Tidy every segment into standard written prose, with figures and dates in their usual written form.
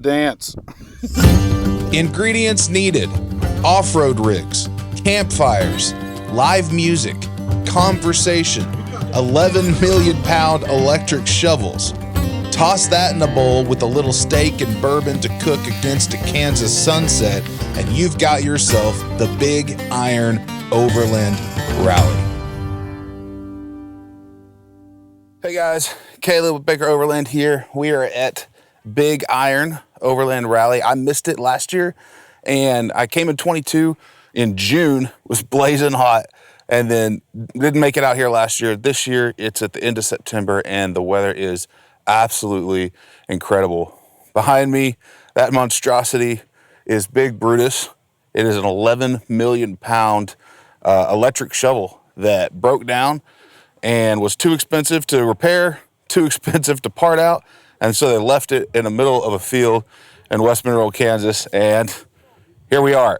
Dance. Ingredients needed: off-road rigs, campfires, live music, conversation, 11 million pound electric shovels. Toss that in a bowl with a little steak and bourbon to cook against a Kansas sunset, and you've got yourself the Big Iron Overland Rally. Hey guys, Caleb with Baker Overland here. We are at Big Iron Overland Rally. I missed it last year, and I came in 22 in June, was blazing hot, and then didn't make it out here last year. This year, it's at the end of September, and the weather is absolutely incredible. Behind me, that monstrosity is Big Brutus. It is an 11 million pound electric shovel that broke down and was too expensive to repair, too expensive to part out, and so they left it in the middle of a field in West Monroe, Kansas, and here we are,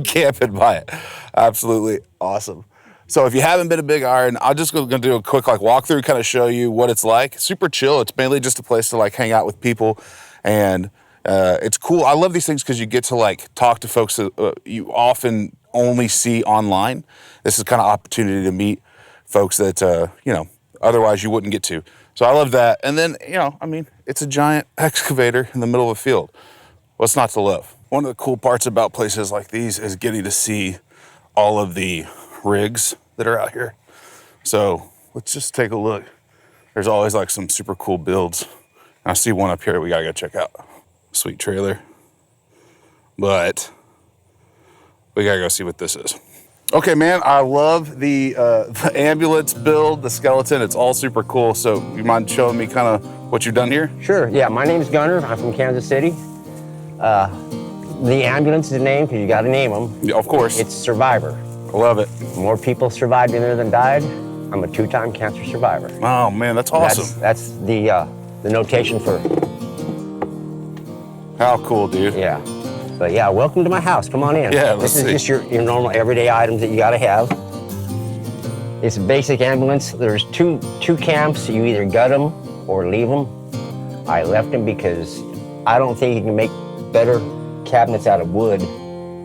camping by it. Absolutely awesome. So if you haven't been to Big Iron, I'm just going to do a quick walkthrough, kind of show you what it's like. Super chill. It's mainly just a place to hang out with people, and it's cool. I love these things because you get to talk to folks that you often only see online. This is kind of opportunity to meet folks that otherwise you wouldn't get to. So I love that. And then it's a giant excavator in the middle of a field. What's not to love? One of the cool parts about places like these is getting to see all of the rigs that are out here. So let's just take a look. There's always some super cool builds. I see one up here that we gotta go check out. Sweet trailer. But we gotta go see what this is. Okay, man, I love the ambulance build, the skeleton. It's all super cool. So you mind showing me kind of what you've done here? Sure, yeah, my name's Gunner. I'm from Kansas City. The ambulance is the name because you gotta name them. Yeah, of course. It's Survivor. I love it. More people survived in there than died. I'm a 2-time cancer survivor. Oh man, that's awesome. That's the notation for. How cool, dude. Yeah. But yeah, welcome to my house. Come on in. Yeah, This is just your normal everyday items that you gotta have. It's a basic ambulance. There's two camps. You either gut them or leave them. I left them because I don't think you can make better cabinets out of wood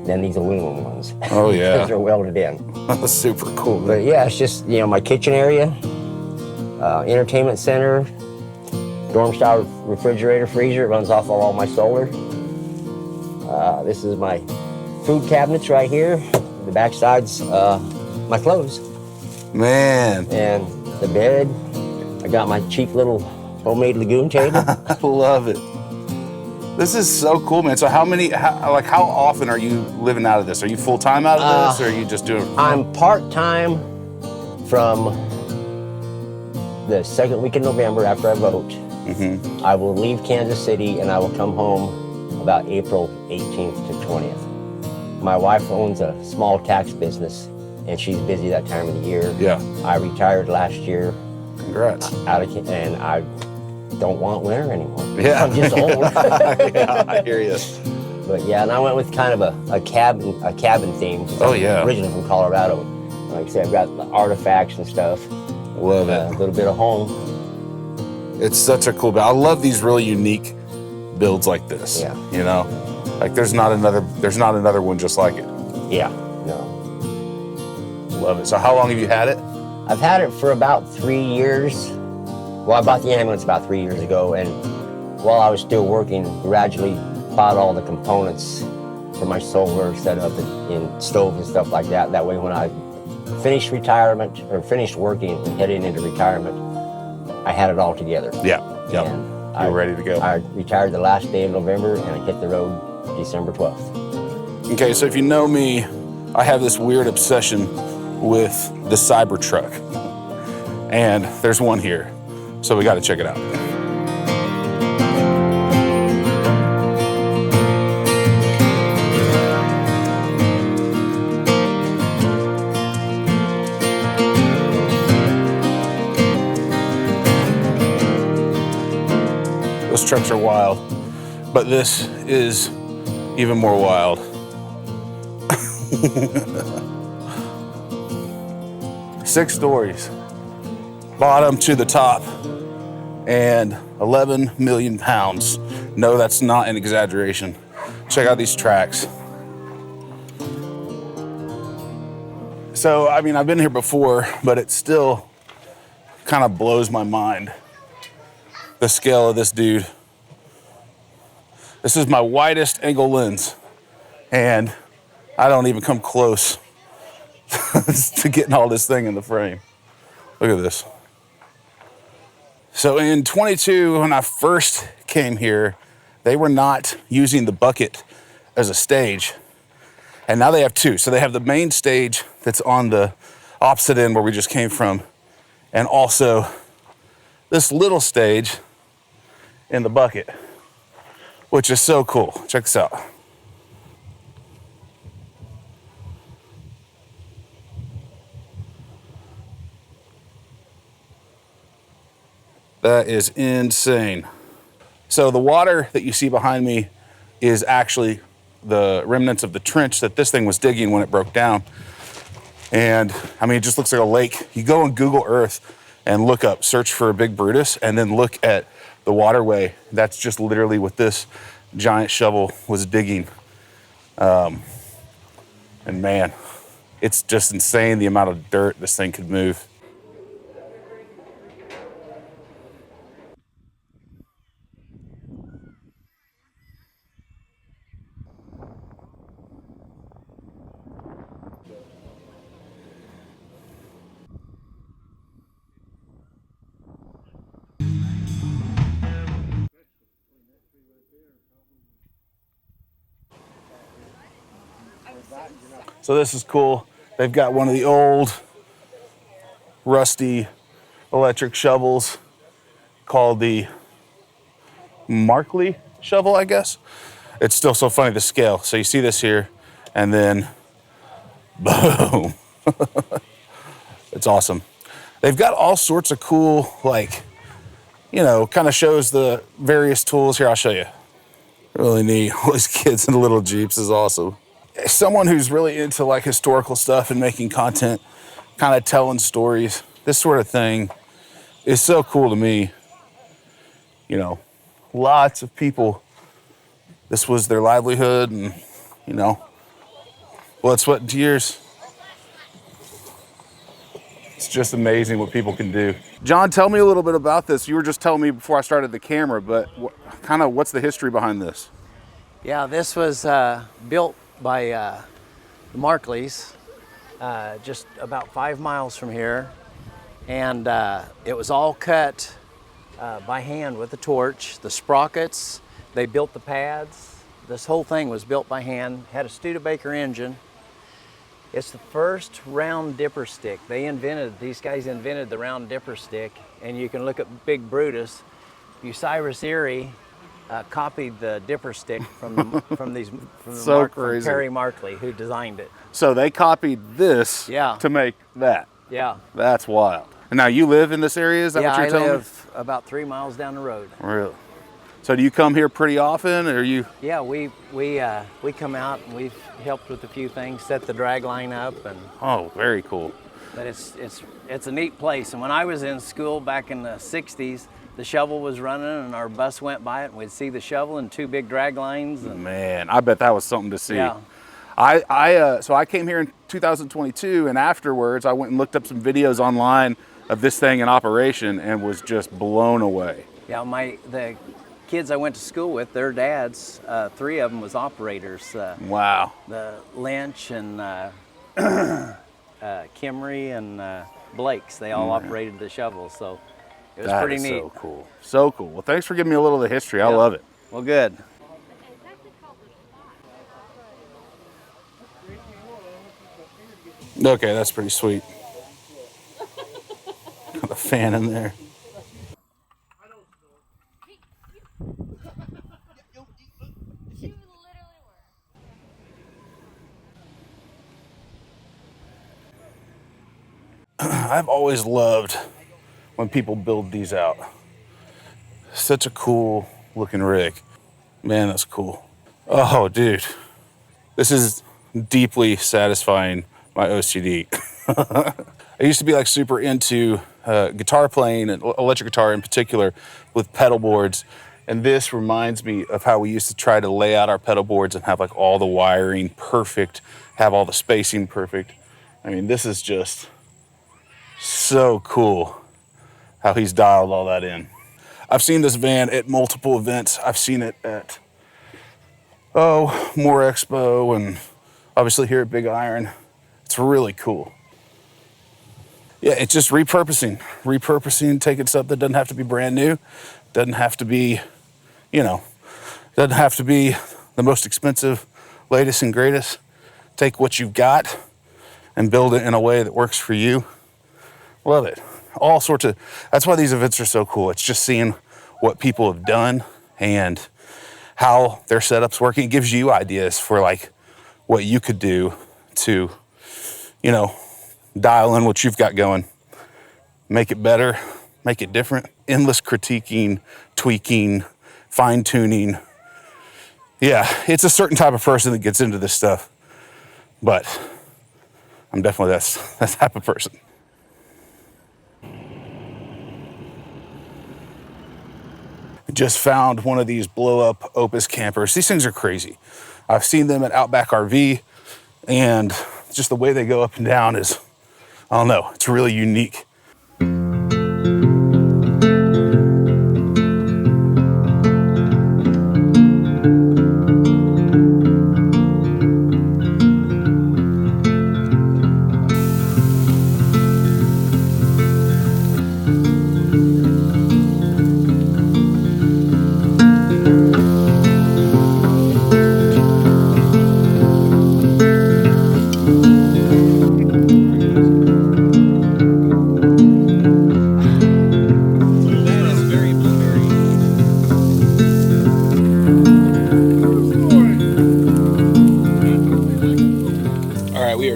than these aluminum ones. Oh yeah. Because they're welded in. That's super cool. But yeah, it's just my kitchen area, entertainment center, dorm style refrigerator, freezer. It runs off of all my solar. This is my food cabinets right here. The back side's my clothes. Man. And the bed. I got my cheap little homemade lagoon table. I love it. This is so cool, man. So how often are you living out of this? Are you full-time out of this, or are you just doing? I'm part-time from the second week in November after I vote. Mm-hmm. I will leave Kansas City and I will come home about April 18th to 20th. My wife owns a small tax business and she's busy that time of the year. Yeah. I retired last year. Congrats. And I don't want winter anymore. Yeah. I'm just old. Yeah, I hear you. But yeah, and I went with kind of a cabin theme. Oh yeah. Originally from Colorado. Like I said, I've got artifacts and stuff. Love it. A little bit of home. It's such a cool build. I love these really unique builds like this. Yeah. There's not another one just like it. Yeah. No. Love it. So how long have you had it? I've had it for about 3 years. Well, I bought the ambulance about 3 years ago, and while I was still working, gradually bought all the components for my solar, set up in stove and stuff like that. That way when I finished retirement, or finished working and heading into retirement, I had it all together. Yeah, yeah. You're ready to go. I retired the last day of November, and I hit the road December 12th. Okay, so if you know me, I have this weird obsession with the Cybertruck, and there's one here. So we got to check it out. Those trucks are wild, but this is even more wild. 6 stories, bottom to the top, and 11 million pounds No, that's not an exaggeration. Check out these tracks. So, I mean, I've been here before, but it still kind of blows my mind, the scale of this dude. This is my widest angle lens, and I don't even come close to getting all this thing in the frame. Look at this. So in 22, when I first came here, they were not using the bucket as a stage. And now they have two. So they have the main stage that's on the opposite end where we just came from, and also this little stage in the bucket, which is so cool. Check this out. That is insane. So the water that you see behind me is actually the remnants of the trench that this thing was digging when it broke down. And I mean, it just looks like a lake. You go on Google Earth and look up, search for a big Brutus, and then look at the waterway. That's just literally what this giant shovel was digging. And man, it's just insane the amount of dirt this thing could move. So this is cool. They've got one of the old rusty electric shovels called the Markley Shovel, I guess. It's still so funny to scale. So you see this here, and then boom. It's awesome. They've got all sorts of cool, like, you know, kind of shows the various tools. Here, I'll show you. Really neat. All these kids in little Jeeps is awesome. Someone who's really into like historical stuff and making content, kind of telling stories, this sort of thing is so cool to me. You know, lots of people, this was their livelihood, and, you know, blood, sweat, and tears. It's just amazing what people can do. John, tell me a little bit about this. You were just telling me before I started the camera, but kind of what's the history behind this? Yeah, this was built by the Markleys, just about 5 miles from here. And it was all cut by hand with a torch. The sprockets, they built the pads. This whole thing was built by hand, had a Studebaker engine. It's the first round dipper stick. These guys invented the round dipper stick, and you can look at Big Brutus. Cyrus Erie copied the dipper stick from Perry Markley, who designed it. So they copied this to make that. Yeah. That's wild. And now you live in this area, is that what you're telling me? I live about 3 miles down the road. Really? So do you come here pretty often, or you? Yeah, we come out and we've helped with a few things, set the drag line up, and. Oh, very cool. But it's a neat place. And when I was in school back in the 60s, the shovel was running and our bus went by it and we'd see the shovel and 2 big drag lines. And man, I bet that was something to see. Yeah. So I came here in 2022, and afterwards I went and looked up some videos online of this thing in operation and was just blown away. Yeah, the kids I went to school with, their dads, 3 of them was operators. Wow. The Lynch and Kimry and Blake's, they all operated the shovel, so it was pretty neat. So cool. So cool. Well, thanks for giving me a little of the history. I love it. Well, good. Okay, that's pretty sweet. Got a fan in there. I've always loved when people build these out. Such a cool looking rig. Man, that's cool. Oh, dude. This is deeply satisfying my OCD. I used to be like super into guitar playing, and electric guitar in particular, with pedal boards. And this reminds me of how we used to try to lay out our pedal boards and have like all the wiring perfect, have all the spacing perfect. I mean, this is just so cool how he's dialed all that in. I've seen this van at multiple events. I've seen it at, More Expo, and obviously here at Big Iron. It's really cool. Yeah, it's just repurposing, taking stuff that doesn't have to be brand new, doesn't have to be, doesn't have to be the most expensive, latest and greatest. Take what you've got and build it in a way that works for you. Love it. All sorts of, that's why these events are so cool. It's just seeing what people have done and how their setup's working. It gives you ideas for like what you could do to, dial in what you've got going, make it better, make it different. Endless critiquing, tweaking, fine tuning. Yeah, it's a certain type of person that gets into this stuff, but I'm definitely that type of person. Just found one of these blow up Opus campers. These things are crazy. I've seen them at Outback RV, and just the way they go up and down is, I don't know, it's really unique.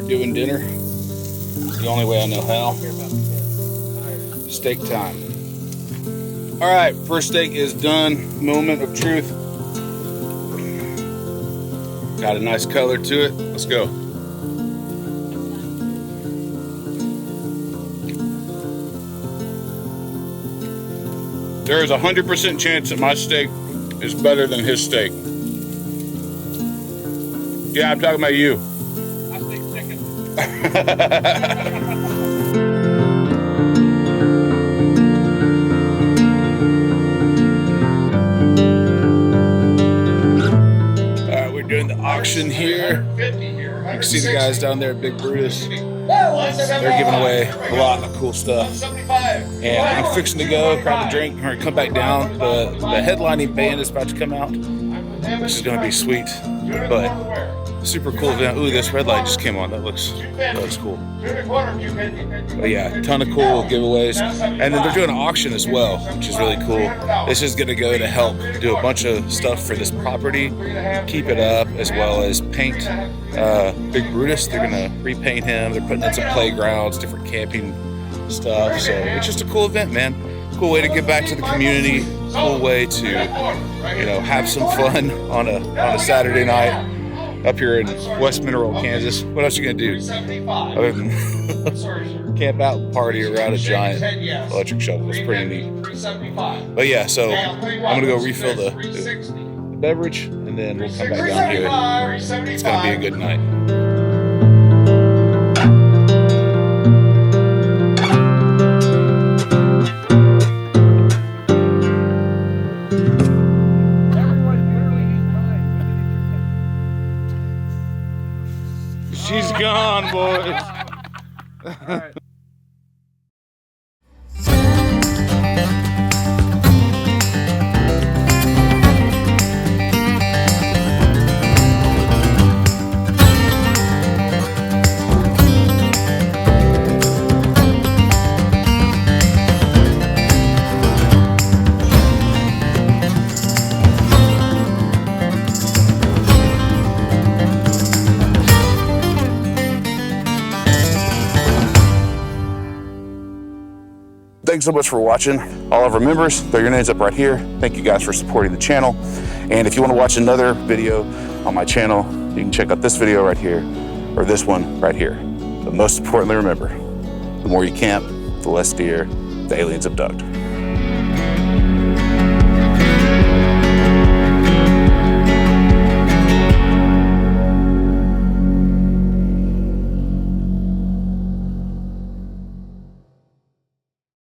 Doing dinner the only way I know how. Steak time. All right, first steak is done. Moment of truth. Got a nice color to it. Let's go. There is a 100% chance that my steak is better than his steak. Yeah, I'm talking about you. All right, we're doing the auction here. You can see the guys down there at Big Brutus. They're giving away a lot of cool stuff. And I'm fixing to go grab a drink or come back down. The headlining band is about to come out, which is going to be sweet. But super cool event. Ooh, this red light just came on. That looks cool. But yeah, ton of cool giveaways. And then they're doing an auction as well, which is really cool. This is gonna go to help do a bunch of stuff for this property, keep it up, as well as paint Big Brutus. They're gonna repaint him. They're putting in some playgrounds, different camping stuff. So it's just a cool event, man. Cool way to give back to the community. Cool way to, have some fun on a Saturday night. Up here in West Mineral, Kansas. What else are you gonna do other than camp out and party around a giant electric shovel? It's pretty neat. But yeah, so I'm gonna go refill the beverage, and then we'll come back down here. It's gonna be a good night. She's gone, boys. All right. Thanks so much for watching. All of our members, throw your names up right here. Thank you guys for supporting the channel. And if you want to watch another video on my channel, you can check out this video right here, or this one right here. But most importantly, remember, the more you camp, the less deer the aliens abduct.